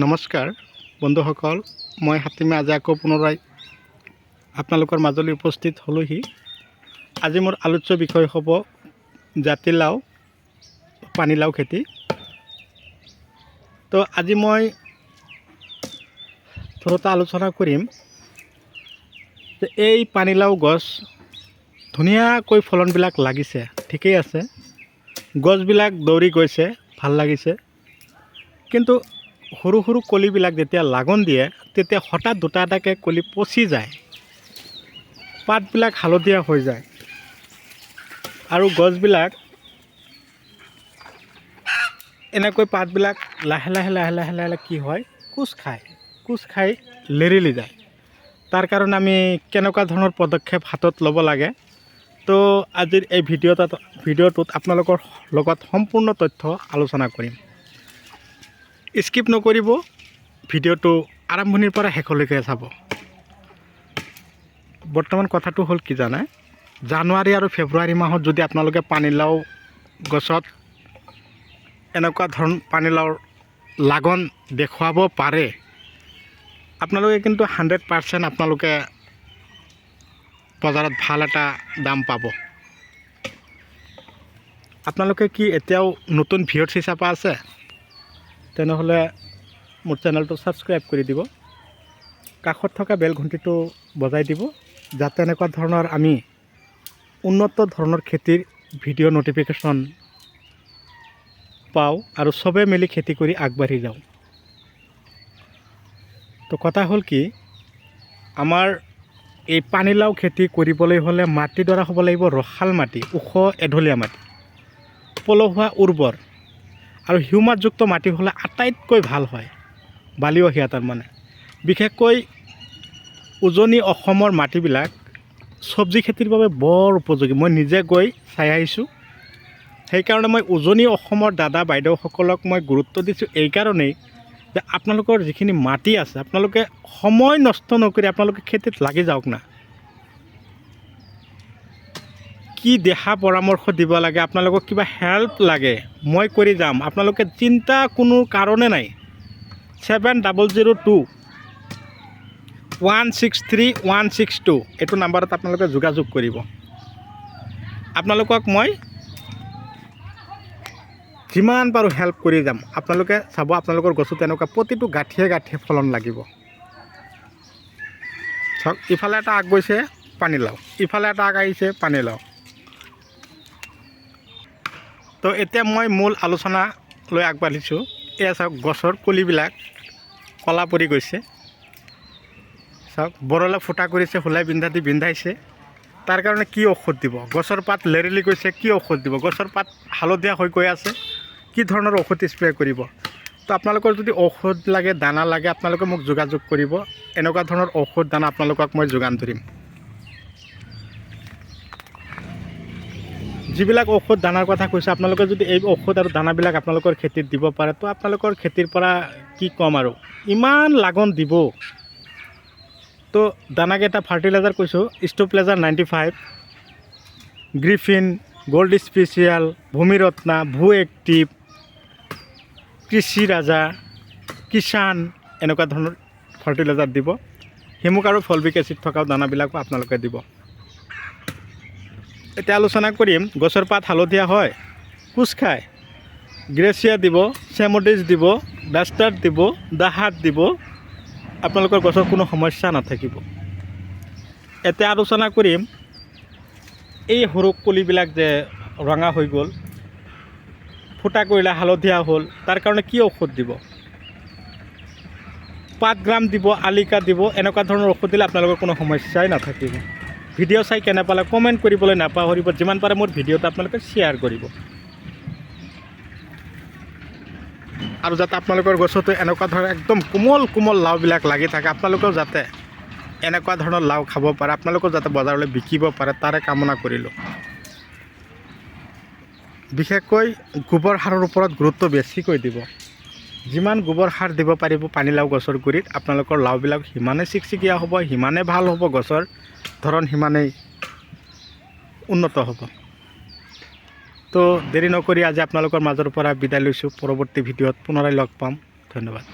নমস্কাৰ বন্ধুসকল, মই হাতীমে আজি আকৌ পুনৰাই আপোনালোকৰ মাজলৈ উপস্থিত হ'লোহি। আজি মোৰ আলোচ্য বিষয় হ'ব জাতিলাও, পানীলাও খেতি। তো আজি মই থোৰতে আলোচনা কৰিম যে এই পানীলাও গছ ধুনীয়াকৈ ফলনবিলাক লাগিছে, ঠিকেই আছে, গছবিলাক দৌৰি গৈছে, ভাল লাগিছে, কিন্তু সৰু সৰু কলিবিলাক যেতিয়া লাগন দিয়ে তেতিয়া হঠাৎ দুটা এটাকৈ কলি পচি যায়, পাতবিলাক হালধীয়া হৈ যায় আৰু গছবিলাক এনেকৈ পাতবিলাক লাহে লাহে লাহে লাহে লাহে কি হয়, কোচ খাই লেৰেলি যায়। তাৰ কাৰণে আমি কেনেকুৱা ধৰণৰ পদক্ষেপ হাতত ল'ব লাগে, তো আজিৰ এই ভিডিঅ'টোত আপোনালোকৰ লগত সম্পূৰ্ণ তথ্য আলোচনা কৰিম। স্কিপ নকৰিব, ভিডিঅ'টো আৰম্ভণিৰ পৰা শেষলৈকে চাব। বৰ্তমান কথাটো হ'ল কি জানে, জানুৱাৰী আৰু ফেব্ৰুৱাৰী মাহত যদি আপোনালোকে পানীলাও গছত এনেকুৱা ধৰণ পানীলাওৰ লাগন দেখুৱাব পাৰে, আপোনালোকে কিন্তু 100% আপোনালোকে বজাৰত ভাল এটা দাম পাব। আপোনালোকে কি এতিয়াও নতুন ভিউয়াৰ্ছ হিচাপে আছে? তেনেহ'লে মোৰ চেনেলটো ছাবস্ক্ৰাইব কৰি দিব, কাষত থকা বেল ঘণ্টিটো বজাই দিব, যাতে এনেকুৱা ধৰণৰ আমি উন্নত ধৰণৰ খেতিৰ ভিডিঅ' নটিফিকেশ্যন পাওঁ আৰু চবে মিলি খেতি কৰি আগবাঢ়ি যাওঁ। তো কথা হ'ল কি, আমাৰ এই পানীলাও খেতি কৰিবলৈ হ'লে মাটিডৰা হ'ব লাগিব ৰসাল মাটি, ওখ এঢলীয়া মাটি, পলসুৱা উৰ্বৰ আৰু হিউমাছযুক্ত মাটি হ'লে আটাইতকৈ ভাল হয়, বালিয়হীয়া তাৰমানে। বিশেষকৈ উজনি অসমৰ মাটিবিলাক চব্জি খেতিৰ বাবে বৰ উপযোগী। মই নিজে গৈ চাই আহিছোঁ, সেইকাৰণে মই উজনি অসমৰ দাদা বাইদেউসকলক মই গুৰুত্ব দিছোঁ এইকাৰণেই যে আপোনালোকৰ যিখিনি মাটি আছে আপোনালোকে সময় নষ্ট নকৰি আপোনালোকে খেতিত লাগি যাওক না। কি দিহা পৰামৰ্শ দিব লাগে, আপোনালোকক কিবা হেল্প লাগে, মই কৰি যাম, আপোনালোকে চিন্তা কোনো কাৰণে নাই। 7002-163-162 এইটো নাম্বাৰত আপোনালোকে যোগাযোগ কৰিব। আপোনালোকক মই যিমান পাৰোঁ হেল্প কৰি যাম। আপোনালোকে চাব, আপোনালোকৰ গছত এনেকুৱা প্ৰতিটো গাঁঠিয়ে গাঁঠিয়ে ফলন লাগিব। চাওক, ইফালে এটা আগ গৈছে পানীলাও, ইফালে এটা আগ আহিছে পানীলাও। তো এতিয়া মই মূল আলোচনা লৈ আগবাঢ়িছোঁ। এয়া চাওক, গছৰ কলিবিলাক কলা পৰি গৈছে, চাওক বৰলে ফুটা কৰিছে, হোলাই বিন্ধা দি বিন্ধাইছে। তাৰ কাৰণে কি ঔষধ দিব? গছৰ পাত লেৰেলি গৈছে, কি ঔষধ দিব? গছৰ পাত হালধীয়া হৈ গৈ আছে, কি ধৰণৰ ঔষধ স্প্ৰে কৰিব? তো আপোনালোকৰ যদি ঔষধ লাগে, দানা লাগে, আপোনালোকে মোক যোগাযোগ কৰিব। এনেকুৱা ধৰণৰ ঔষধ দানা আপোনালোকক মই যোগান ধৰিম। যিবিলাক ঔষধ দানাৰ কথা কৈছোঁ, আপোনালোকে যদি এই ঔষধ আৰু দানাবিলাক আপোনালোকৰ খেতিত দিব পাৰে, তো আপোনালোকৰ খেতিৰ পৰা কি ক'ম আৰু, ইমান লাগন দিব। তো দানাকেইটা ফাৰ্টিলাইজাৰ কৈছোঁ, ষ্ট'প্লেজাৰ 95, গ্ৰিফিন, গল্ড স্পেচিয়েল, ভূমিৰত্না, ভূ এক্টিভ, কৃষি ৰাজা, কিষাণ, এনেকুৱা ধৰণৰ ফাৰ্টিলাইজাৰ দিব। হিমুক আৰু ফলবিক এচিড থকাও দানাবিলাকো আপোনালোকে দিব। এতিয়া আলোচনা কৰিম, গছৰ পাত হালধীয়া হয়, কোচ খায়, গ্ৰেচিয়া দিব, চেমডিছ দিব, ডাষ্টাৰ্ড দিব, দাহাত দিব, আপোনালোকৰ গছৰ কোনো সমস্যা নাথাকিব। এতিয়া আলোচনা কৰিম এই সৰু কলিবিলাক যে ৰঙা হৈ গ'ল, ফুটা কৰিলে হালধীয়া হ'ল, তাৰ কাৰণে কি ঔষধ দিব? 5 গ্ৰাম দিব, আলিকা দিব, এনেকুৱা ধৰণৰ ঔষধ দিলে আপোনালোকৰ কোনো সমস্যাই নাথাকিব। ভিডিঅ' চাই কেনে পালে কমেণ্ট কৰিবলৈ নাপাহৰিব, যিমান পাৰে মোৰ ভিডিঅ'টো আপোনালোকে শ্বেয়াৰ কৰিব। আৰু যাতে আপোনালোকৰ গছতো এনেকুৱা ধৰণৰ একদম কোমল কোমল লাওবিলাক লাগি থাকে, আপোনালোকেও যাতে এনেকুৱা ধৰণৰ লাও খাব পাৰে, আপোনালোকেও যাতে বজাৰলৈ বিকিব পাৰে, তাৰে কামনা কৰিলোঁ। বিশেষকৈ গোবৰ সাৰৰ ওপৰত গুৰুত্ব বেছিকৈ দিব। যিমান গোবৰ সাৰ দিব পাৰিব পানীলাও গছৰ গুৰিত, আপোনালোকৰ লাওবিলাক সিমানে চিকচিকীয়া হ'ব, সিমানে ভাল হ'ব, গছৰ ধৰণ সিমানেই উন্নত হ'ব। তো দেৰি নকৰি আজি আপোনালোকৰ মাজৰ পৰা বিদায় লৈছোঁ। পৰৱৰ্তী ভিডিঅ'ত পুনৰাই লগ পাম। ধন্যবাদ।